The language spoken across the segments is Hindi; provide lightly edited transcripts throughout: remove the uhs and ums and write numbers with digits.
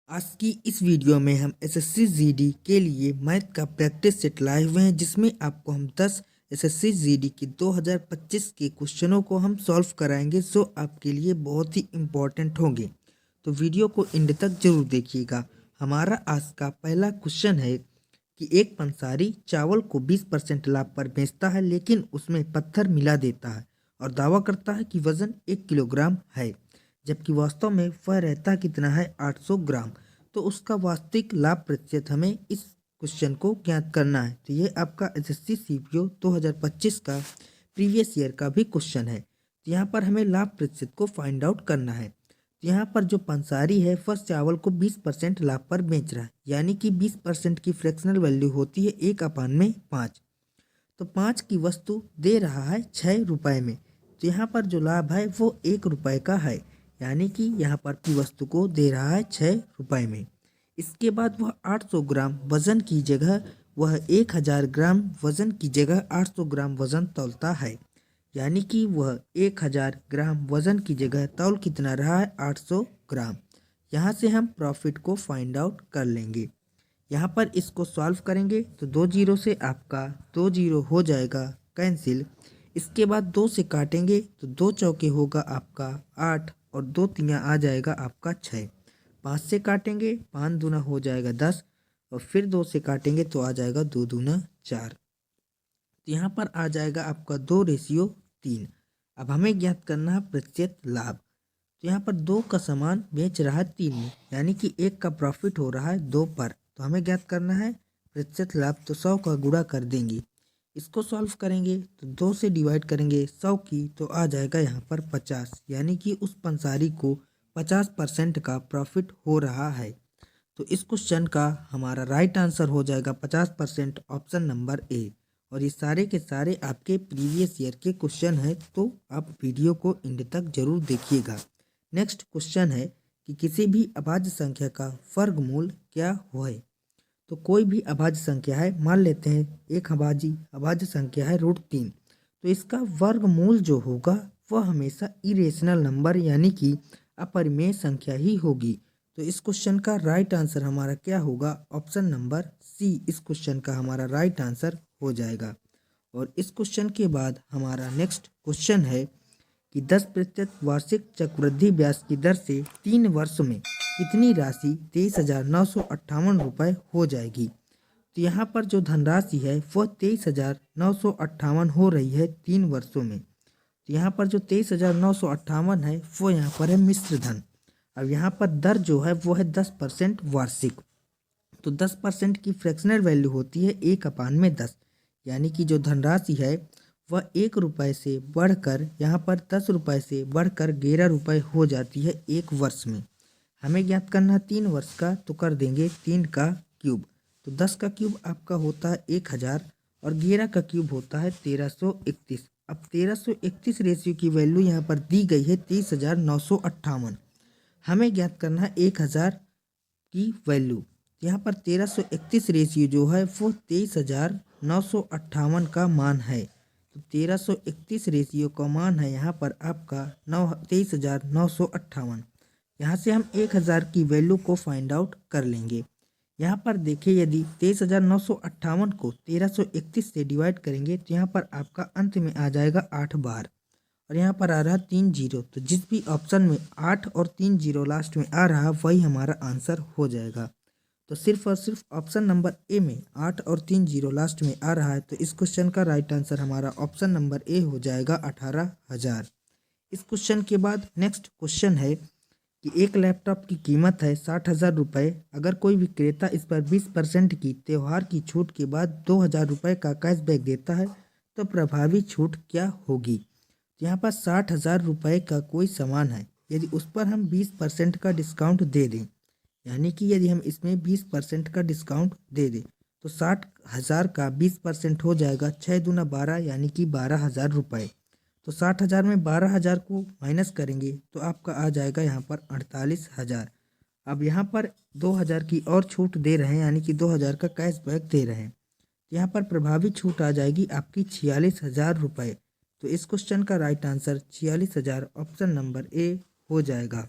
आज की इस वीडियो में हम एसएससी जीडी के लिए मैथ का प्रैक्टिस सेट लाए हुए हैं, जिसमें आपको हम 10 एसएससी जीडी के 2025 के क्वेश्चनों को हम सॉल्व कराएंगे, जो आपके लिए बहुत ही इम्पोर्टेंट होंगे। तो वीडियो को एंड तक जरूर देखिएगा। हमारा आज का पहला क्वेश्चन है कि एक पंसारी चावल को 20% लाभ पर बेचता है, लेकिन उसमें पत्थर मिला देता है और दावा करता है कि वजन 1 किलोग्राम है, जबकि वास्तव में वह रहता कितना है 800 ग्राम। तो उसका वास्तविक लाभ प्रतिशत हमें इस क्वेश्चन को ज्ञात करना है। तो ये आपका एसएससी सीपीओ 2025 का प्रीवियस ईयर का भी क्वेश्चन है। तो यहाँ पर हमें लाभ प्रतिशत को फाइंड आउट करना है। तो यहाँ पर जो पंसारी है वह चावल को 20% लाभ पर बेच रहा है, यानी कि 20% की फ्रैक्शनल वैल्यू होती है 1/5। तो 5 की वस्तु दे रहा है 6 रुपए में। तो यहाँ पर जो लाभ है वो 1 रुपए का है, यानी कि यहाँ पर की वस्तु को दे रहा है 6 रुपए में। इसके बाद वह 800 ग्राम वजन की जगह वह 1000 ग्राम वजन की जगह 800 ग्राम वजन तौलता है, यानी कि वह 1000 ग्राम वजन की जगह तौल कितना रहा है 800 ग्राम। यहाँ से हम प्रॉफिट को फाइंड आउट कर लेंगे। यहाँ पर इसको सॉल्व करेंगे तो 2 जीरो से आपका 2 जीरो हो जाएगा कैंसिल। इसके बाद 2 से काटेंगे तो 2 चौके होगा आपका 8 और 2 तियाँ आ जाएगा आपका 6। 5 से काटेंगे 5 दूना हो जाएगा 10 और फिर 2 से काटेंगे तो आ जाएगा 2 दूना 4। तो यहाँ पर आ जाएगा आपका 2:3। अब हमें ज्ञात करना है प्रतिशत लाभ। तो यहाँ पर 2 का सामान बेच रहा है 3 में, यानी कि 1 का प्रॉफिट हो रहा है 2 पर। तो हमें ज्ञात करना है प्रतिशत लाभ। तो 100 का गुणा कर देंगे। इसको सॉल्व करेंगे तो 2 से डिवाइड करेंगे 100 की तो आ जाएगा यहाँ पर 50, यानी कि उस पंसारी को 50% का प्रॉफिट हो रहा है। तो इस क्वेश्चन का हमारा राइट आंसर हो जाएगा 50%, ऑप्शन नंबर ए। और ये सारे के सारे आपके प्रीवियस ईयर के क्वेश्चन हैं, तो आप वीडियो को एंड तक जरूर देखिएगा। नेक्स्ट क्वेश्चन है कि किसी भी अभाज्य संख्या का वर्गमूल क्या है। तो कोई भी अभाज्य संख्या है, मान लेते हैं एक अभाज्य संख्या है √3। तो इसका वर्गमूल जो होगा वह हमेशा इरेशनल नंबर यानी कि अपरिमेय संख्या ही होगी। तो इस क्वेश्चन का राइट आंसर हमारा क्या होगा, ऑप्शन नंबर सी इस क्वेश्चन का हमारा राइट आंसर हो जाएगा। और इस क्वेश्चन के बाद हमारा नेक्स्ट क्वेश्चन है कि 10% वार्षिक चक्रवृद्धि ब्याज की दर से 3 वर्ष में कितनी राशि 23,958 रुपये हो जाएगी। तो यहाँ पर जो धनराशि है वह 23,958 हो रही है 3 वर्षों में। तो यहाँ पर जो 23,958 है वो यहाँ पर है मिश्र धन। अब यहाँ पर दर जो है वो है 10% वार्षिक। तो 10% की फ्रैक्शनल वैल्यू होती है 1/10, यानी कि जो धनराशि है वह 1 रुपये से बढ़कर यहाँ पर 10 रुपये से बढ़कर 11 रुपये हो जाती है 1 वर्ष में। हमें ज्ञात करना है 3 वर्ष का, तो कर देंगे 3 का क्यूब। तो 10 का क्यूब आपका होता है 1000 और 11 का क्यूब होता है 1331। अब 1331 रेशियो की वैल्यू यहाँ पर दी गई है 23,958। हमें ज्ञात करना है 1000 की वैल्यू। यहाँ पर 1331 रेशियो जो है वो 23,958 का मान है। तो 1331 रेशियो का मान है यहाँ पर आपका 23,958। यहाँ से हम 1000 की वैल्यू को फाइंड आउट कर लेंगे। यहाँ पर देखिए, यदि 23,958 को 1331 से डिवाइड करेंगे तो यहाँ पर आपका अंत में आ जाएगा 8 बार और यहाँ पर आ रहा 3 जीरो। तो जिस भी ऑप्शन में 8 और 3 जीरो लास्ट में आ रहा वही हमारा आंसर हो जाएगा। तो सिर्फ और सिर्फ ऑप्शन नंबर ए में 8 और 3 जीरो लास्ट में आ रहा है। तो इस क्वेश्चन का राइट आंसर हमारा ऑप्शन नंबर ए हो जाएगा 18,000। इस क्वेश्चन के बाद नेक्स्ट क्वेश्चन है कि एक लैपटॉप की कीमत है 60,000 रुपये। अगर कोई विक्रेता इस पर 20% की त्यौहार की छूट के बाद 2,000 रुपये का कैशबैक देता है तो प्रभावी छूट क्या होगी। तो यहाँ पर 60,000 रुपये का कोई सामान है, यदि उस पर हम 20% का डिस्काउंट दे दें, यानी कि यदि हम इसमें 20% का डिस्काउंट दे दें तो 60,000 का 20% हो जाएगा 6 दूना 12, यानी कि 12,000 रुपये। तो 60,000 में 12,000 को माइनस करेंगे तो आपका आ जाएगा यहाँ पर 48,000। अब यहाँ पर 2,000 की और छूट दे रहे हैं, यानी कि 2,000 का कैशबैक दे रहे हैं। यहाँ पर प्रभावी छूट आ जाएगी आपकी 46,000 रुपये। तो इस क्वेश्चन का right answer 46,000, option number A हो जाएगा।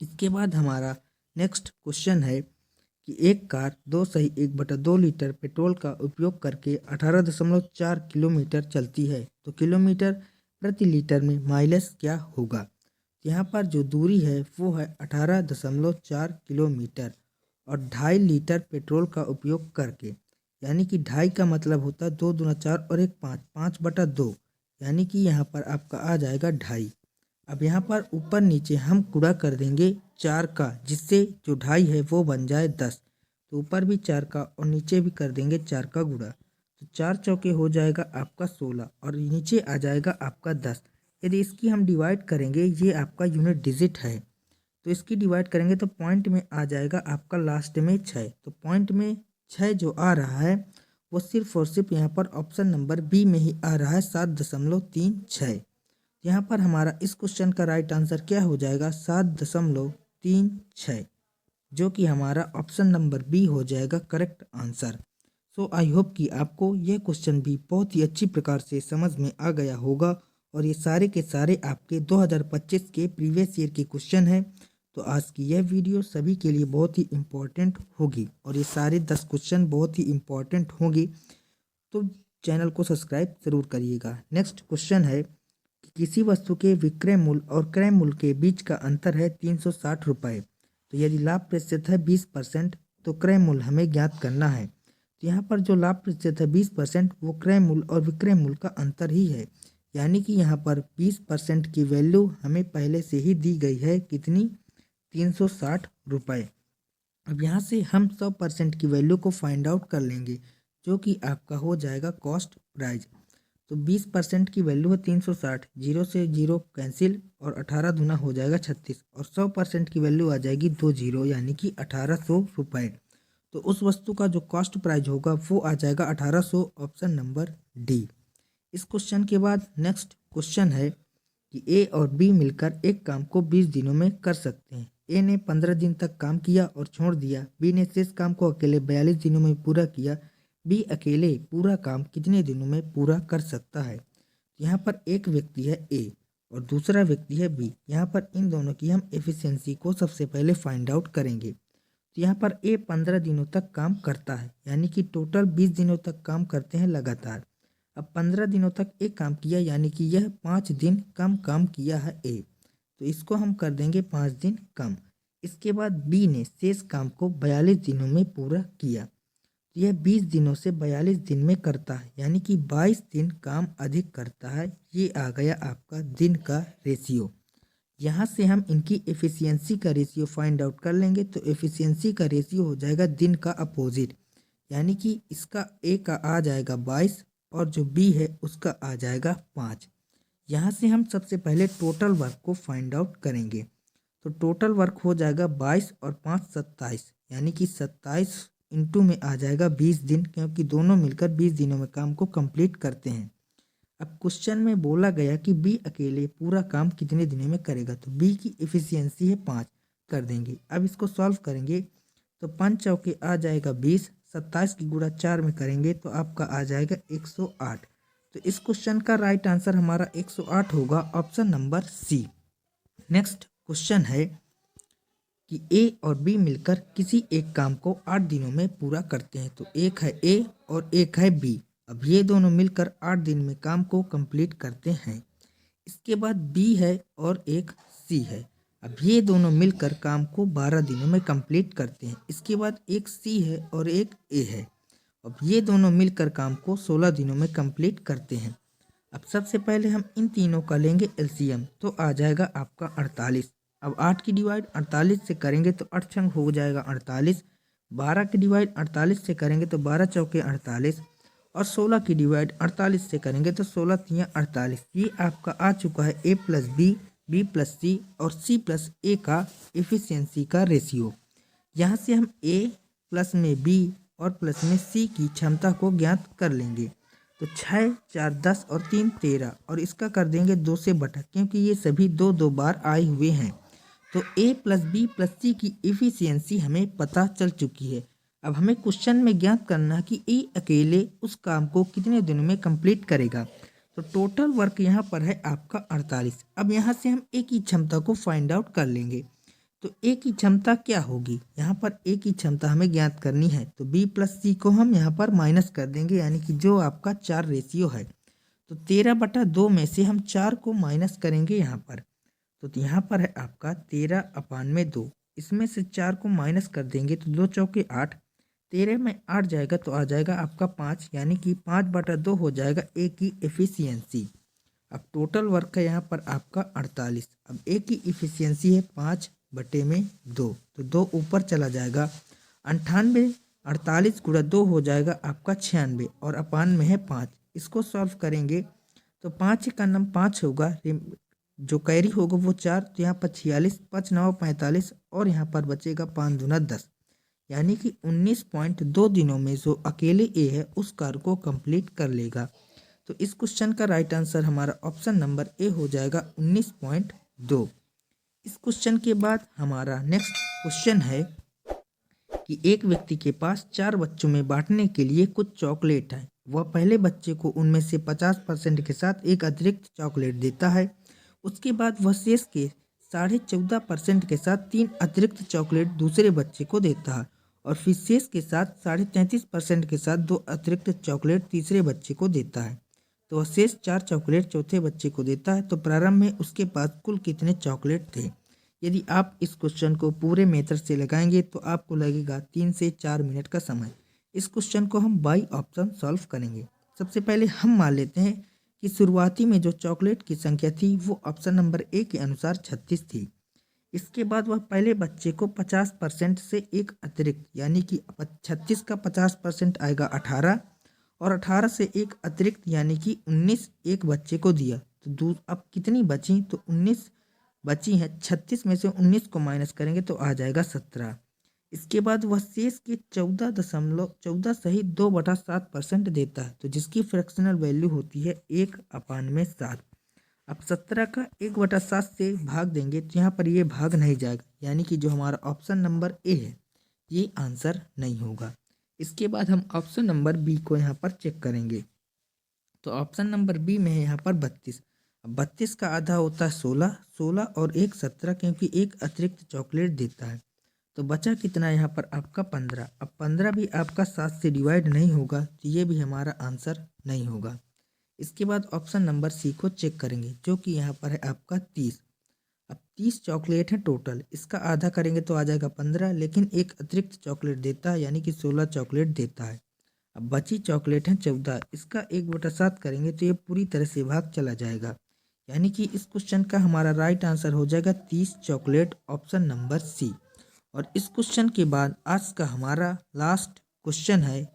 इसके बाद हमारा नेक्स्ट क्वेश्चन है कि एक कार 2 लीटर पेट्रोल का उपयोग करके 18.4 किलोमीटर चलती है तो किलोमीटर प्रति लीटर में माइलेज क्या होगा। यहाँ पर जो दूरी है वो है 18.4 किलोमीटर और 2.5 लीटर पेट्रोल का उपयोग करके, यानी कि 2.5 का मतलब होता है 2 दूना 4 और 1 5, 5/2, यानी कि यहाँ पर आपका आ जाएगा 2.5। अब यहाँ पर ऊपर नीचे हम गुणा कर देंगे 4 का, जिससे जो 2.5 है वो बन जाए 10। तो ऊपर भी 4 का और नीचे भी कर देंगे 4 का गुणा, तो 4 चौके हो जाएगा आपका 16 और नीचे आ जाएगा आपका 10। यदि इसकी हम डिवाइड करेंगे, ये आपका यूनिट डिजिट है, तो इसकी डिवाइड करेंगे तो पॉइंट में आ जाएगा आपका लास्ट में 6। तो पॉइंट में 6 जो आ रहा है वो सिर्फ और सिर्फ यहाँ पर ऑप्शन नंबर बी में ही आ रहा है, 7.36। यहाँ पर हमारा इस क्वेश्चन का राइट आंसर क्या हो जाएगा, 7.36, जो कि हमारा ऑप्शन नंबर बी हो जाएगा correct answer. So I hope कि आपको यह क्वेश्चन भी बहुत ही अच्छी प्रकार से समझ में आ गया होगा और ये सारे के सारे आपके 2025 के प्रीवियस ईयर के क्वेश्चन हैं। तो आज की यह वीडियो सभी के लिए बहुत ही इम्पोर्टेंट होगी और ये सारे 10 क्वेश्चन बहुत ही इम्पोर्टेंट होंगी, तो चैनल को सब्सक्राइब ज़रूर करिएगा। नेक्स्ट क्वेश्चन है कि किसी वस्तु के विक्रय मूल्य और क्रय मूल्य के बीच का अंतर है 360 रुपये। तो यदि लाभ प्रतिशत है 20% तो क्रय मूल्य हमें ज्ञात करना है। तो यहाँ पर जो लाभ प्रतिशत है 20% वो क्रय मूल्य और विक्रय मूल्य का अंतर ही है, यानी कि यहाँ पर 20% की वैल्यू हमें पहले से ही दी गई है, कितनी, 360 रुपये। अब यहाँ से हम 100% की वैल्यू को फाइंड आउट कर लेंगे, जो कि आपका हो जाएगा कॉस्ट प्राइस। तो 20% की वैल्यू है 360, 0 से 0 कैंसिल और 18 दूना हो जाएगा 36 और 100% की वैल्यू आ जाएगी 2 0, यानी कि 1800 रुपये। तो उस वस्तु का जो कॉस्ट प्राइस होगा वो आ जाएगा 1800, ऑप्शन नंबर डी। इस क्वेश्चन के बाद नेक्स्ट क्वेश्चन है कि ए और बी मिलकर एक काम को 20 दिनों में कर सकते हैं। ए ने 15 दिन तक काम किया और छोड़ दिया। बी ने शेष काम को अकेले 42 दिनों में पूरा किया। बी अकेले पूरा काम कितने दिनों में पूरा कर सकता है। यहाँ पर एक व्यक्ति है ए और दूसरा व्यक्ति है बी। यहाँ पर इन दोनों की हम एफिशिएंसी को सबसे पहले फाइंड आउट करेंगे। तो यहाँ पर ए 15 दिनों तक काम करता है, यानी कि टोटल 20 दिनों तक काम करते हैं लगातार। अब 15 दिनों तक एक काम किया, यानी कि यह 5 दिन कम काम किया है ए, तो इसको हम कर देंगे 5 दिन कम। इसके बाद बी ने शेष काम को 42 दिनों में पूरा किया, तो यह 20 दिनों से 42 दिन में करता है, यानी कि 22 दिन काम अधिक करता है। ये आ गया आपका दिन का रेशियो। यहाँ से हम इनकी एफिशिएंसी का रेशियो फाइंड आउट कर लेंगे। तो एफिशिएंसी का रेशियो हो जाएगा दिन का अपोजिट, यानी कि इसका ए का आ जाएगा 22 और जो बी है उसका आ जाएगा 5। यहाँ से हम सबसे पहले टोटल वर्क को फाइंड आउट करेंगे। तो टोटल वर्क हो जाएगा 22 और 5 27, यानी कि 27 इंटू में आ जाएगा 20 दिन, क्योंकि दोनों मिलकर 20 दिनों में काम को कंप्लीट करते हैं। अब क्वेश्चन में बोला गया कि बी अकेले पूरा काम कितने दिनों में करेगा, तो बी की एफिशिएंसी है 5, कर देंगे। अब इसको सॉल्व करेंगे तो 5 चौके आ जाएगा 20, 27 की गुणा 4 में करेंगे तो आपका आ जाएगा 108। तो इस क्वेश्चन का राइट आंसर हमारा 108 होगा, option number C. Next question है कि ए और बी मिलकर किसी एक काम को 8 दिनों में पूरा करते हैं। तो एक है ए और एक है बी। अब ये दोनों मिलकर 8 दिन में काम को कंप्लीट करते हैं। इसके बाद बी है और एक सी है। अब ये दोनों मिलकर काम को 12 दिनों में कंप्लीट करते हैं। इसके बाद एक सी है और एक ए है। अब ये दोनों मिलकर काम को 16 दिनों में कंप्लीट करते हैं। अब सबसे पहले हम इन तीनों का लेंगे एलसीएम, तो आ जाएगा आपका 48। अब 8 की डिवाइड 48 से करेंगे तो 8 छंग हो जाएगा 48। 12 की डिवाइड 48 से करेंगे तो 12 चौके 48 और 16 की डिवाइड 48 से करेंगे तो 16 तियाँ 48। ये आपका आ चुका है ए प्लस बी, बी प्लस सी और सी प्लस ए का एफिशिएंसी का रेशियो। यहाँ से हम ए प्लस में बी और प्लस में सी की क्षमता को ज्ञात कर लेंगे। तो 6 4 10 और 3 13 और इसका कर देंगे 2 से बटा, क्योंकि ये सभी 2 2 बार आए हुए हैं। तो ए प्लस बी प्लस सी की एफिशिएंसी हमें पता चल चुकी है। अब हमें क्वेश्चन में ज्ञात करना है कि ए अकेले उस काम को कितने दिनों में कंप्लीट करेगा। तो टोटल वर्क यहाँ पर है आपका 48। अब यहाँ से हम ए की क्षमता को फाइंड आउट कर लेंगे। तो ए की क्षमता क्या होगी, यहाँ पर ए की क्षमता हमें ज्ञात करनी है। तो बी प्लस सी को हम यहाँ पर माइनस कर देंगे, यानी कि जो आपका 4 रेशियो है। तो 13/2 में से हम 4 को माइनस करेंगे यहाँ पर। तो यहाँ पर है आपका 13/2, इसमें से 4 को माइनस कर देंगे तो 2 चौके 8, 13 में 8 जाएगा तो आ जाएगा आपका 5, यानी कि 5/2 हो जाएगा ए की एफिशिएंसी। अब टोटल वर्क है यहाँ पर आपका 48। अब ए की इफिशियंसी है 5/2, तो 2 ऊपर चला जाएगा। 98 48 गुणा 2 हो जाएगा आपका 96, और अपान में है 5। इसको सॉल्व करेंगे तो 5 का नम 5 होगा, जो कैरी होगा वो 4, तो यहाँ पर 46, 5 9 45, और यहाँ पर बचेगा 5 दूना 10, यानी कि 19.2 दिनों में जो अकेले ए है उस कार्य को कंप्लीट कर लेगा। तो इस क्वेश्चन का राइट आंसर हमारा ऑप्शन नंबर ए हो जाएगा 19.2। इस क्वेश्चन के बाद हमारा नेक्स्ट क्वेश्चन है कि एक व्यक्ति के पास 4 बच्चों में बांटने के लिए कुछ चॉकलेट है। वह पहले बच्चे को उनमें से 50% के साथ एक अतिरिक्त चॉकलेट देता है। उसके बाद वह शेष के 14.5% के साथ 3 अतिरिक्त चॉकलेट दूसरे बच्चे को देता है, और फिर शेष के साथ 33.5% के साथ 2 अतिरिक्त चॉकलेट तीसरे बच्चे को देता है। तो वह शेष 4 चॉकलेट चौथे बच्चे को देता है। तो प्रारंभ में उसके पास कुल कितने चॉकलेट थे? यदि आप इस क्वेश्चन को पूरे मेथड से लगाएंगे तो आपको लगेगा 3 से 4 मिनट का समय। इस क्वेश्चन को हम बाई ऑप्शन सॉल्व करेंगे। सबसे पहले हम मान लेते हैं कि शुरुआती में जो चॉकलेट की संख्या थी वो ऑप्शन नंबर ए के अनुसार 36 थी। इसके बाद वह पहले बच्चे को 50% से एक अतिरिक्त, यानी कि 36 का 50% आएगा 18, और 18 से एक अतिरिक्त यानी कि 19 एक बच्चे को दिया। तो अब कितनी बची? तो 19 बची हैं। 36 में से 19 को माइनस करेंगे तो आ जाएगा 17। इसके बाद वह शेष के 14 सही 2/7% देता है, तो जिसकी फ्रैक्शनल वैल्यू होती है 1/7। अब 17 का 1/7 से भाग देंगे तो यहाँ पर ये भाग नहीं जाएगा, यानी कि जो हमारा ऑप्शन नंबर ए है ये आंसर नहीं होगा। इसके बाद हम ऑप्शन नंबर बी को यहाँ पर चेक करेंगे। तो ऑप्शन नंबर बी में है यहाँ पर 32। अब 32 का आधा होता है 16, 16 और 1 17, क्योंकि एक अतिरिक्त चॉकलेट देता है। तो बचा कितना यहाँ पर आपका 15। अब 15 भी आपका 7 से डिवाइड नहीं होगा, तो ये भी हमारा आंसर नहीं होगा। इसके बाद ऑप्शन नंबर सी को चेक करेंगे, जो कि यहाँ पर है आपका 30। अब 30 चॉकलेट है टोटल, इसका आधा करेंगे तो आ जाएगा 15, लेकिन एक अतिरिक्त चॉकलेट देता है, यानी कि 16 चॉकलेट देता है। अब बची चॉकलेट है 14, इसका 1/7 करेंगे तो ये पूरी तरह से भाग चला जाएगा, यानी कि इस क्वेश्चन का हमारा राइट आंसर हो जाएगा 30 चॉकलेट, ऑप्शन नंबर सी। और इस क्वेश्चन के बाद आज का हमारा लास्ट क्वेश्चन है,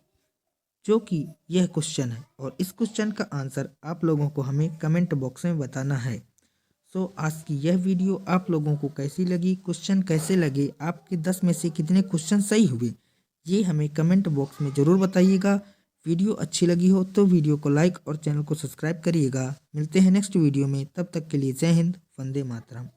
जो कि यह क्वेश्चन है, और इस क्वेश्चन का आंसर आप लोगों को हमें कमेंट बॉक्स में बताना है। सो आज की यह वीडियो आप लोगों को कैसी लगी, क्वेश्चन कैसे लगे, आपके 10 में से कितने क्वेश्चन सही हुए, ये हमें कमेंट बॉक्स में ज़रूर बताइएगा। वीडियो अच्छी लगी हो तो वीडियो को लाइक और चैनल को सब्सक्राइब करिएगा। मिलते हैं नेक्स्ट वीडियो में, तब तक के लिए जय हिंद, वंदे मातरम।